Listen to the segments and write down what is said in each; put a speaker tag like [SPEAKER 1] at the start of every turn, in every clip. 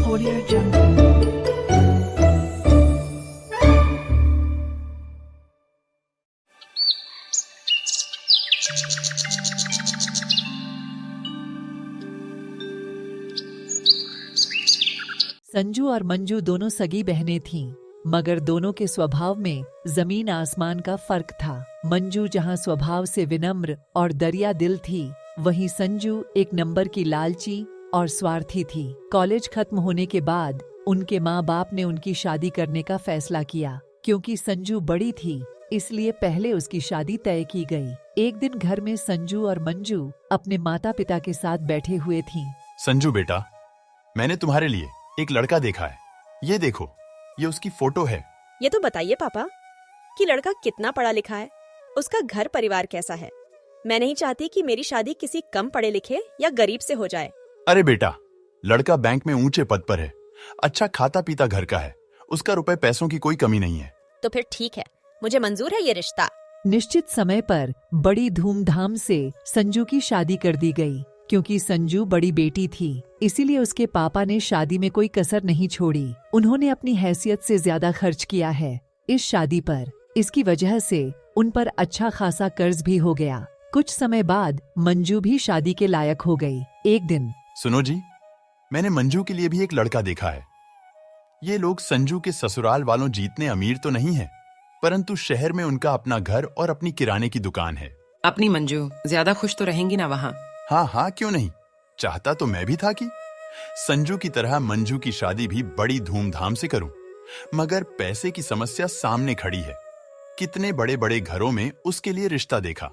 [SPEAKER 1] Audio Jungle.
[SPEAKER 2] Sanju और मंजू दोनों सगी बहनें थीं, मगर दोनों के स्वभाव में जमीन आसमान का फर्क था। मंजू जहां स्वभाव से विनम्र और दरिया दिल थी, वहीं संजू एक नंबर की लालची और स्वार्थी थी। कॉलेज खत्म होने के बाद उनके माँ बाप ने उनकी शादी करने का फैसला किया। क्योंकि संजू बड़ी थी, इसलिए पहले उसकी शादी तय की गई। एक दिन घर में संजू और मंजू अपने माता पिता के साथ बैठे हुए थीं।
[SPEAKER 3] संजू बेटा, मैंने तुम्हारे लिए एक लड़का देखा है। ये देखो, ये उसकी फोटो है।
[SPEAKER 4] ये तो बताइए पापा कि लड़का कितना पढ़ा लिखा है, उसका घर परिवार कैसा है। मैं नहीं चाहती कि मेरी शादी किसी कम पढ़े लिखे या गरीब से हो जाए।
[SPEAKER 3] अरे बेटा, लड़का बैंक में ऊंचे पद पर है, अच्छा खाता पीता घर का है, उसका रुपए पैसों की कोई कमी नहीं है।
[SPEAKER 4] तो फिर ठीक है, मुझे मंजूर है ये रिश्ता।
[SPEAKER 2] निश्चित समय पर बड़ी धूमधाम से संजू की शादी कर दी गई। क्योंकि संजू बड़ी बेटी थी, इसीलिए उसके पापा ने शादी में कोई कसर नहीं छोड़ी। उन्होंने अपनी हैसियत से ज्यादा खर्च किया है इस शादी पर। इसकी वजह से उन पर अच्छा खासा कर्ज भी हो गया। कुछ समय बाद मंजू भी शादी के लायक हो गई। एक दिन,
[SPEAKER 3] सुनो जी, मैंने मंजू के लिए भी एक लड़का देखा है। ये लोग संजू के ससुराल वालों जितने अमीर तो नहीं है, परंतु शहर में उनका अपना घर और अपनी किराने की दुकान है।
[SPEAKER 5] अपनी मंजू ज्यादा खुश तो रहेंगी ना वहाँ।
[SPEAKER 3] हाँ हाँ, क्यों नहीं। चाहता तो मैं भी था कि संजू की तरह मंजू की शादी भी बड़ी धूमधाम से करूं, मगर पैसे की समस्या सामने खड़ी है। कितने बड़े बड़े घरों में उसके लिए रिश्ता देखा,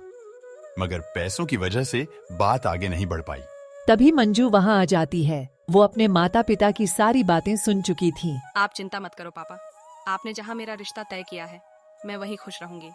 [SPEAKER 3] मगर पैसों की वजह से बात आगे नहीं बढ़ पाई।
[SPEAKER 2] तभी मंजू वहाँ आ जाती है। वो अपने माता पिता की सारी बातें सुन चुकी थी।
[SPEAKER 6] आप चिंता मत करो पापा, आपने जहाँ मेरा रिश्ता तय किया है मैं वहीं खुश रहूंगी।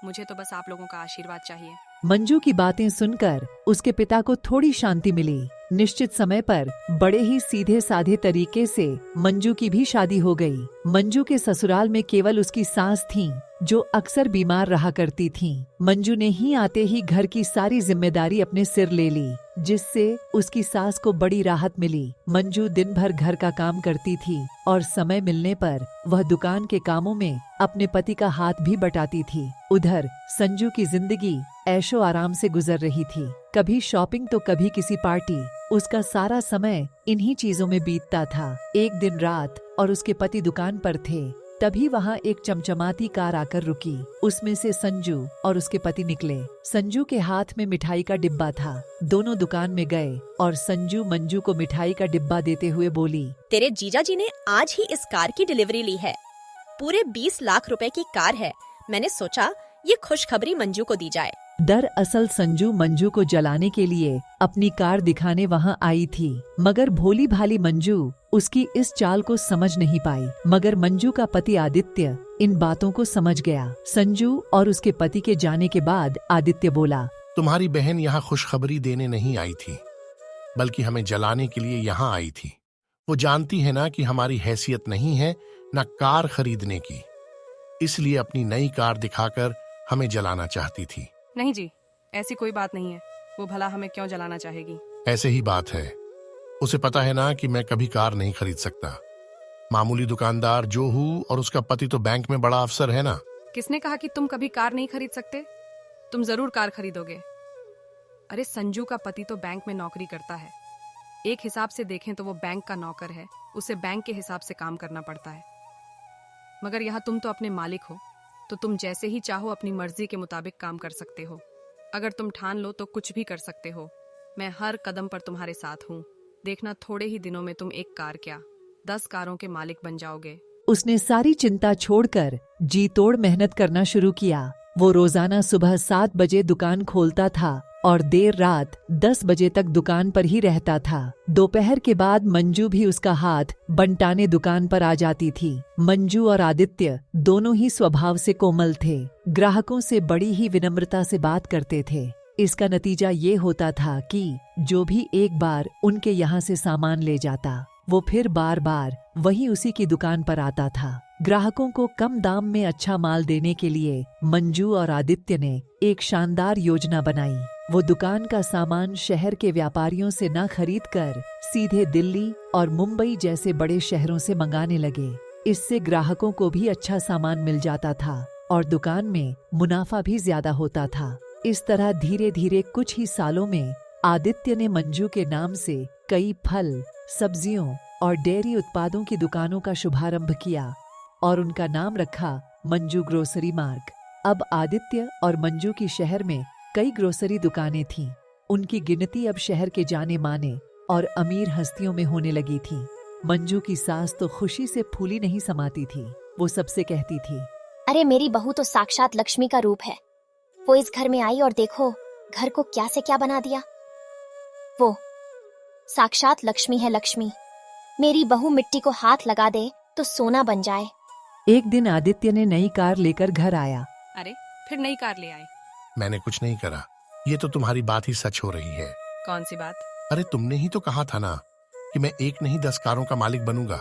[SPEAKER 6] मुझे तो बस आप लोगों का आशीर्वाद चाहिए।
[SPEAKER 2] मंजू की बातें सुनकर उसके पिता को थोड़ी शांति मिली। निश्चित समय पर बड़े ही सीधे साधे तरीके से मंजू की भी शादी हो गई। मंजू के ससुराल में केवल उसकी सास थीं, जो अक्सर बीमार रहा करती थीं। मंजू ने ही आते ही घर की सारी जिम्मेदारी अपने सिर ले ली, जिससे उसकी सास को बड़ी राहत मिली। मंजू दिन भर घर का काम करती थी और समय मिलने पर वह दुकान के कामों में अपने पति का हाथ भी बटाती थी। उधर संजू की जिंदगी ऐशो आराम से गुजर रही थी। कभी शॉपिंग तो कभी किसी पार्टी। उसका सारा समय इन्हीं चीजों में बीतता था। एक दिन रात और उसके पति दुकान पर थे, तभी वहाँ एक चमचमाती कार आकर रुकी। उसमें से संजू और उसके पति निकले। संजू के हाथ में मिठाई का डिब्बा था। दोनों दुकान में गए और संजू मंजू को मिठाई का डिब्बा देते हुए बोली,
[SPEAKER 4] तेरे जीजा जी ने आज ही इस कार की डिलीवरी ली है। पूरे 20 लाख रुपए की कार है। मैंने सोचा ये खुशखबरी मंजू को दी जाए।
[SPEAKER 2] दरअसल संजू मंजू को जलाने के लिए अपनी कार दिखाने वहाँ आई थी, मगर भोली भाली मंजू उसकी इस चाल को समझ नहीं पाई। मगर मंजू का पति आदित्य इन बातों को समझ गया। संजू और उसके पति के जाने के बाद आदित्य बोला,
[SPEAKER 7] तुम्हारी बहन यहाँ खुशखबरी देने नहीं आई थी, बल्कि हमें जलाने के लिए यहाँ आई थी। वो जानती है ना कि हमारी हैसियत नहीं है न कार खरीदने की, इसलिए अपनी नई कार दिखाकर हमें जलाना चाहती थी।
[SPEAKER 6] नहीं जी, ऐसी कोई बात नहीं है। वो भला हमें क्यों जलाना चाहेगी?
[SPEAKER 7] ऐसे ही बात है। उसे पता है ना कि मैं कभी कार नहीं खरीद सकता। मामूली दुकानदार जो हूँ और उसका पति तो बैंक में बड़ा अफसर है ना।
[SPEAKER 6] किसने कहा कि तुम कभी कार नहीं खरीद सकते? तुम जरूर कार खरीदोगे। अरे संजू का पति तो बैंक में नौकरी करता है। एक हिसाब से देखें तो वो बैंक का नौकर है, उसे बैंक के हिसाब से काम करना पड़ता है। मगर यहाँ तुम तो अपने मालिक हो, तो तुम जैसे ही चाहो अपनी मर्जी के मुताबिक काम कर सकते हो। अगर तुम ठान लो तो कुछ भी कर सकते हो। मैं हर कदम पर तुम्हारे साथ हूँ। देखना, थोड़े ही दिनों में तुम एक कार क्या 10 कारों के मालिक बन जाओगे।
[SPEAKER 2] उसने सारी चिंता छोड़कर जी तोड़ मेहनत करना शुरू किया। वो रोजाना सुबह 7 बजे दुकान खोलता था और देर रात 10 बजे तक दुकान पर ही रहता था। दोपहर के बाद मंजू भी उसका हाथ बंटाने दुकान पर आ जाती थी। मंजू और आदित्य दोनों ही स्वभाव से कोमल थे, ग्राहकों से बड़ी ही विनम्रता से बात करते थे। इसका नतीजा ये होता था कि जो भी एक बार उनके यहाँ से सामान ले जाता, वो फिर बार बार वही उसी की दुकान पर आता था। ग्राहकों को कम दाम में अच्छा माल देने के लिए मंजू और आदित्य ने एक शानदार योजना बनाई। वो दुकान का सामान शहर के व्यापारियों से न खरीदकर सीधे दिल्ली और मुंबई जैसे बड़े शहरों से मंगाने लगे। इससे ग्राहकों को भी अच्छा सामान मिल जाता था और दुकान में मुनाफा भी ज्यादा होता था। इस तरह धीरे धीरे कुछ ही सालों में आदित्य ने मंजू के नाम से कई फल, सब्जियों और डेयरी उत्पादों की दुकानों का शुभारंभ किया और उनका नाम रखा मंजू ग्रोसरी मार्ट। अब आदित्य और मंजू की शहर में कई ग्रोसरी दुकानें थीं। उनकी गिनती अब शहर के जाने माने और अमीर हस्तियों में होने लगी थी। मंजू की सास तो खुशी से फूली नहीं समाती थी। वो सबसे कहती थी,
[SPEAKER 1] अरे मेरी बहू तो साक्षात लक्ष्मी का रूप है। वो इस घर में आई और देखो घर को क्या से क्या बना दिया। वो साक्षात लक्ष्मी है लक्ष्मी। मेरी बहू मिट्टी को हाथ लगा दे तो सोना बन जाए।
[SPEAKER 2] एक दिन आदित्य ने नई कार लेकर घर आया।
[SPEAKER 6] अरे फिर नई कार ले आए?
[SPEAKER 7] मैंने कुछ नहीं करा। ये तो तुम्हारी बात ही सच हो रही है।
[SPEAKER 6] कौन सी बात?
[SPEAKER 7] अरे तुमने ही तो कहा था ना कि मैं एक नहीं 10 कारों का मालिक बनूंगा।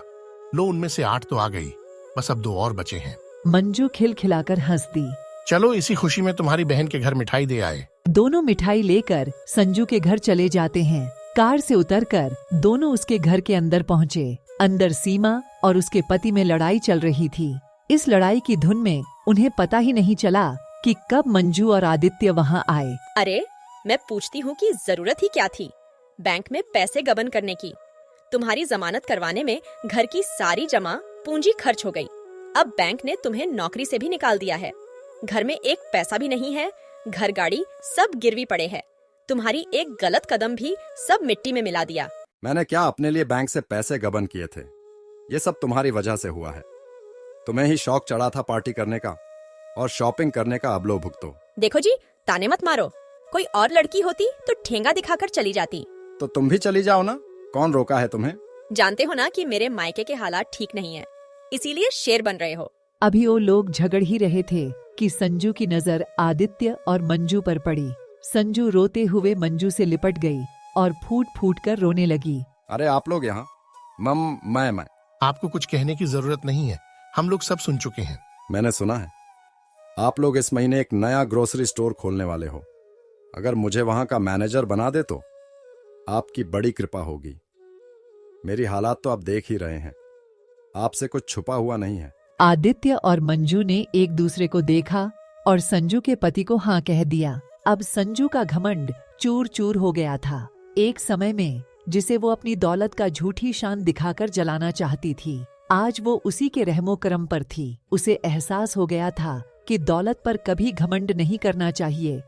[SPEAKER 7] लो उनमें से 8 तो आ गई, बस अब 2 और बचे हैं।
[SPEAKER 2] मंजू खिलखिलाकर हंस दी।
[SPEAKER 7] चलो इसी खुशी में तुम्हारी बहन के घर मिठाई दे आए।
[SPEAKER 2] दोनों मिठाई लेकर संजू के घर चले जाते हैं। कार से उतरकर दोनों उसके घर के अंदर पहुँचे। अंदर सीमा और उसके पति में लड़ाई चल रही थी। इस लड़ाई की धुन में उन्हें पता ही नहीं चला कि कब मंजू और आदित्य वहां आए।
[SPEAKER 4] अरे मैं पूछती हूँ कि जरूरत ही क्या थी बैंक में पैसे गबन करने की। तुम्हारी जमानत करवाने में घर की सारी जमा पूंजी खर्च हो गई। अब बैंक ने तुम्हें नौकरी से भी निकाल दिया है। घर में एक पैसा भी नहीं है। घर गाड़ी सब गिरवी पड़े हैं। तुम्हारी एक गलत कदम भी सब मिट्टी में मिला दिया।
[SPEAKER 8] मैंने क्या अपने लिए बैंक से पैसे गबन किए थे? ये सब तुम्हारी वजह से हुआ है। तुम्हें ही शौक चढ़ा था पार्टी करने का और शॉपिंग करने का, अब लो भुगतो।
[SPEAKER 4] देखो जी, ताने मत मारो। कोई और लड़की होती तो ठेंगा दिखाकर चली जाती।
[SPEAKER 8] तो तुम भी चली जाओ ना, कौन रोका है तुम्हें?
[SPEAKER 4] जानते हो ना कि मेरे मायके के हालात ठीक नहीं है, इसीलिए शेर बन रहे हो।
[SPEAKER 2] अभी वो लोग झगड़ ही रहे थे कि संजू की नजर आदित्य और मंजू पर पड़ी। संजू रोते हुए मंजू से लिपट गई और फूट फूट कर रोने लगी।
[SPEAKER 8] अरे आप लोग यहाँ मैं
[SPEAKER 7] आपको कुछ कहने की जरूरत नहीं है, हम लोग सब सुन चुके हैं।
[SPEAKER 8] मैंने सुना है आप लोग इस महीने एक नया ग्रोसरी स्टोर खोलने वाले हो। अगर मुझे वहां का मैनेजर बना दे तो आपकी बड़ी कृपा होगी। मेरी हालात तो आप देख ही रहे हैं, आपसे कुछ छुपा हुआ नहीं है।
[SPEAKER 2] आदित्य और मंजू ने एक दूसरे को देखा और संजू के पति को हाँ कह दिया। अब संजू का घमंड चूर चूर हो गया था। एक समय में जिसे वो अपनी दौलत का झूठी शान दिखाकर जलाना चाहती थी, आज वो उसी के रहमो करम पर थी। उसे एहसास हो गया था कि दौलत पर कभी घमंड नहीं करना चाहिए।